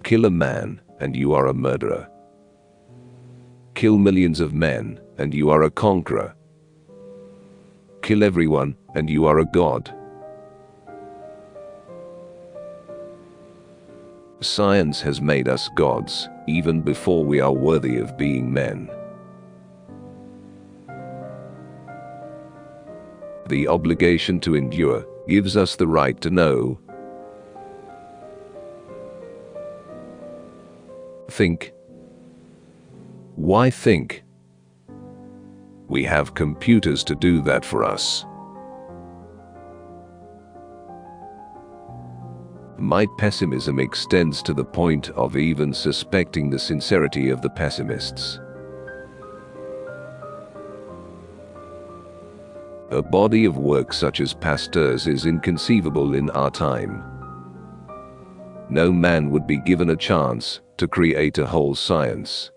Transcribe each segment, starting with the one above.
Kill a man, and you are a murderer. Kill millions of men, and you are a conqueror. Kill everyone, and you are a god. Science has made us gods, even before we are worthy of being men. The obligation to endure gives us the right to know. Think. Why think? We have computers to do that for us. My pessimism extends to the point of even suspecting the sincerity of the pessimists. A body of work such as Pasteur's is inconceivable in our time. No man would be given a chance to create a whole science.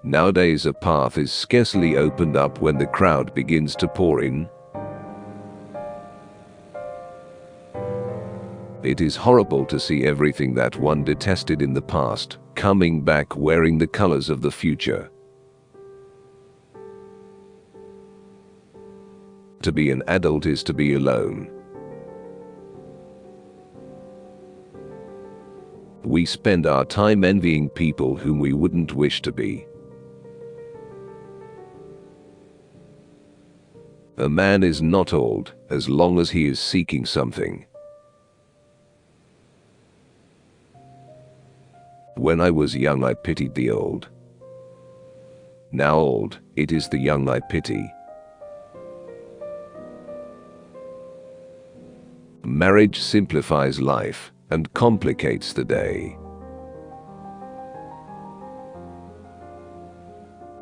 Nowadays a path is scarcely opened up when the crowd begins to pour in. It is horrible to see everything that one detested in the past coming back wearing the colors of the future. To be an adult is to be alone. We spend our time envying people whom we wouldn't wish to be. A man is not old as long as he is seeking something. When I was young, I pitied the old. Now old, it is the young I pity. Marriage simplifies life and complicates the day.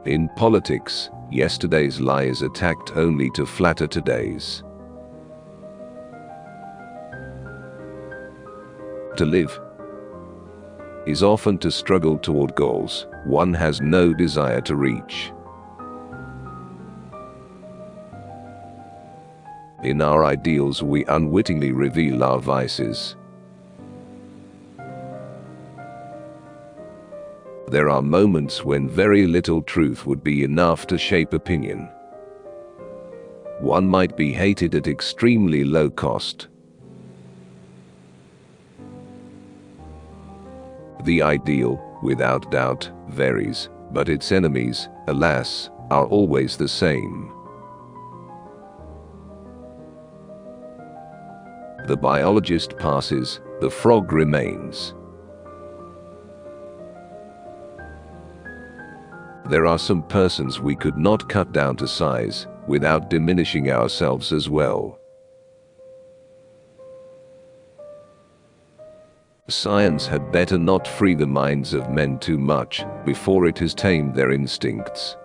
In politics, yesterday's lie is attacked only to flatter today's. To live is often to struggle toward goals one has no desire to reach. In our ideals, we unwittingly reveal our vices. There are moments when very little truth would be enough to shape opinion. One might be hated at extremely low cost. The ideal, without doubt, varies, but its enemies, alas, are always the same. The biologist passes, the frog remains. There are some persons we could not cut down to size without diminishing ourselves as well. Science had better not free the minds of men too much before it has tamed their instincts.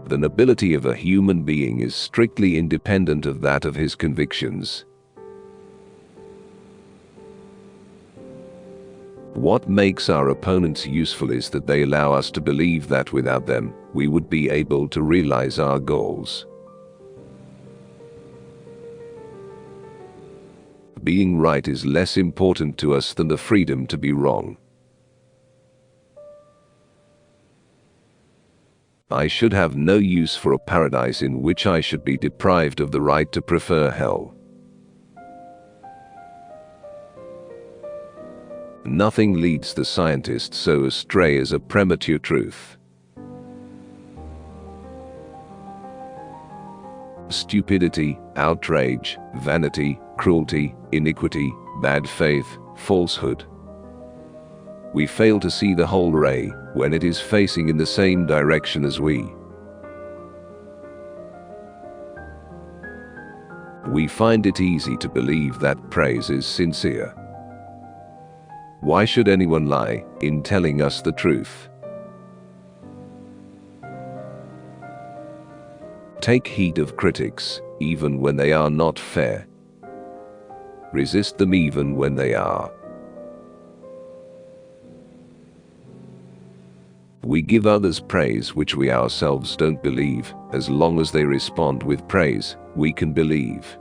The nobility of a human being is strictly independent of that of his convictions. What makes our opponents useful is that they allow us to believe that without them, we would be able to realize our goals. Being right is less important to us than the freedom to be wrong. I should have no use for a paradise in which I should be deprived of the right to prefer hell. Nothing leads the scientist so astray as a premature truth. Stupidity, outrage, vanity, cruelty, iniquity, bad faith, falsehood. We fail to see the whole ray when it is facing in the same direction as we. We find it easy to believe that praise is sincere. Why should anyone lie in telling us the truth? Take heed of critics, even when they are not fair. Resist them even when they are. We give others praise which we ourselves don't believe. As long as they respond with praise, we can believe.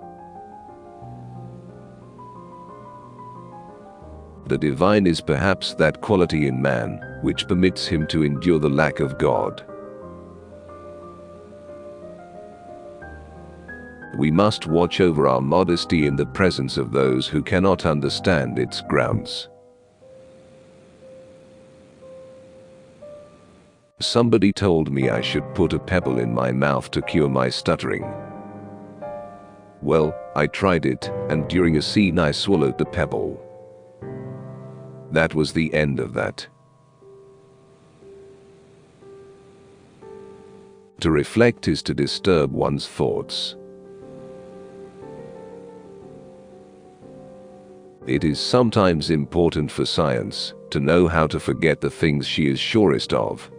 The divine is perhaps that quality in man which permits him to endure the lack of God. We must watch over our modesty in the presence of those who cannot understand its grounds. Somebody told me I should put a pebble in my mouth to cure my stuttering. Well, I tried it, and during a scene I swallowed the pebble. That was the end of that. To reflect is to disturb one's thoughts. It is sometimes important for science to know how to forget the things she is surest of.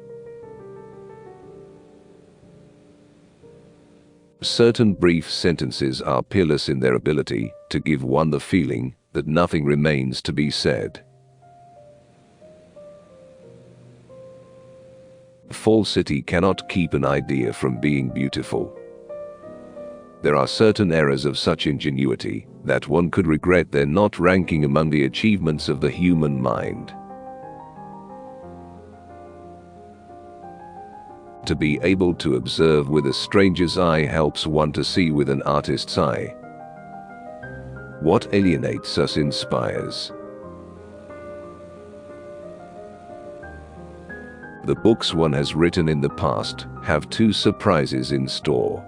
Certain brief sentences are peerless in their ability to give one the feeling that nothing remains to be said. Falsity cannot keep an idea from being beautiful. There are certain errors of such ingenuity that one could regret their not ranking among the achievements of the human mind. To be able to observe with a stranger's eye helps one to see with an artist's eye. What alienates us inspires. The books one has written in the past have two surprises in store.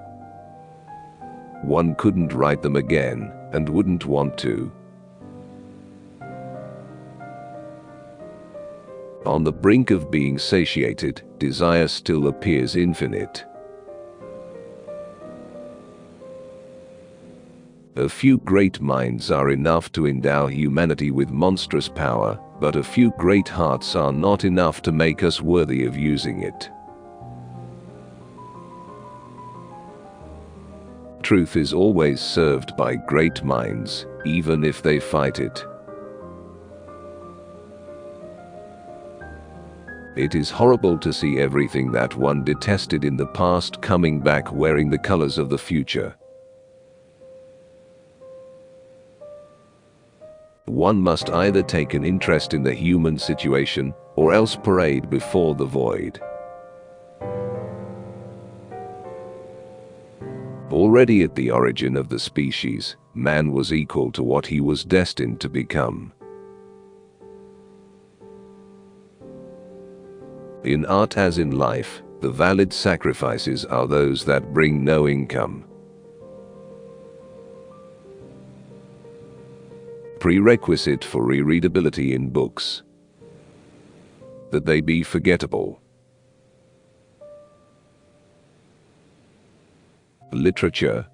One couldn't write them again, and wouldn't want to. On the brink of being satiated, desire still appears infinite. A few great minds are enough to endow humanity with monstrous power, but a few great hearts are not enough to make us worthy of using it. Truth is always served by great minds, even if they fight it. It is horrible to see everything that one detested in the past coming back wearing the colors of the future. One must either take an interest in the human situation, or else parade before the void. Already at the origin of the species, man was equal to what he was destined to become. In art as in life, the valid sacrifices are those that bring no income. Prerequisite for rereadability in books: that they be forgettable. Literature: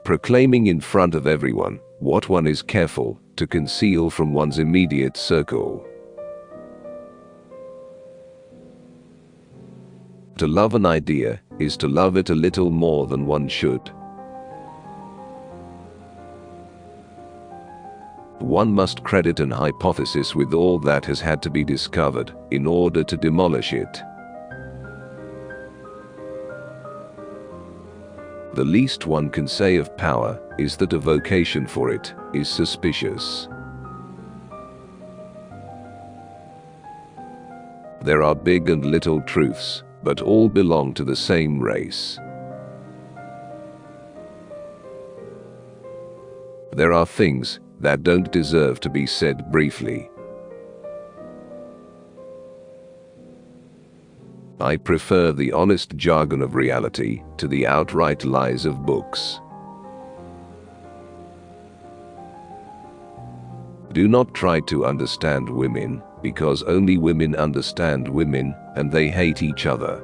proclaiming in front of everyone what one is careful to conceal from one's immediate circle. To love an idea is to love it a little more than one should. One must credit an hypothesis with all that has had to be discovered in order to demolish it. The least one can say of power is that a vocation for it is suspicious. There are big and little truths, but all belong to the same race. There are things that don't deserve to be said briefly. I prefer the honest jargon of reality to the outright lies of books. Do not try to understand women, because only women understand women, and they hate each other.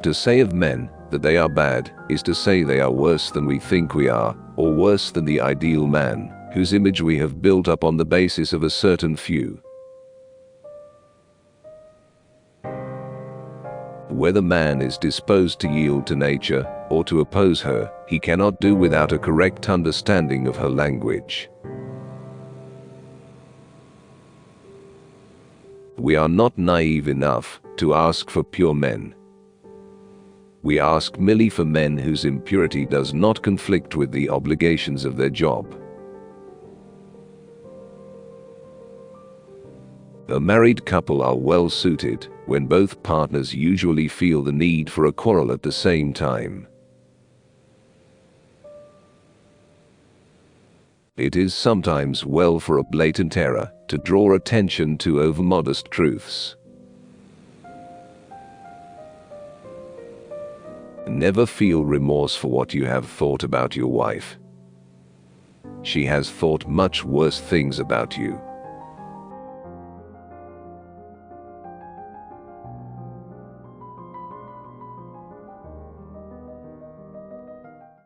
To say of men that they are bad is to say they are worse than we think we are, or worse than the ideal man, whose image we have built up on the basis of a certain few. Whether man is disposed to yield to nature or to oppose her, he cannot do without a correct understanding of her language. We are not naive enough to ask for pure men. We ask merely for men whose impurity does not conflict with the obligations of their job. A married couple are well suited when both partners usually feel the need for a quarrel at the same time. It is sometimes well for a blatant error to draw attention to overmodest truths. Never feel remorse for what you have thought about your wife. She has thought much worse things about you.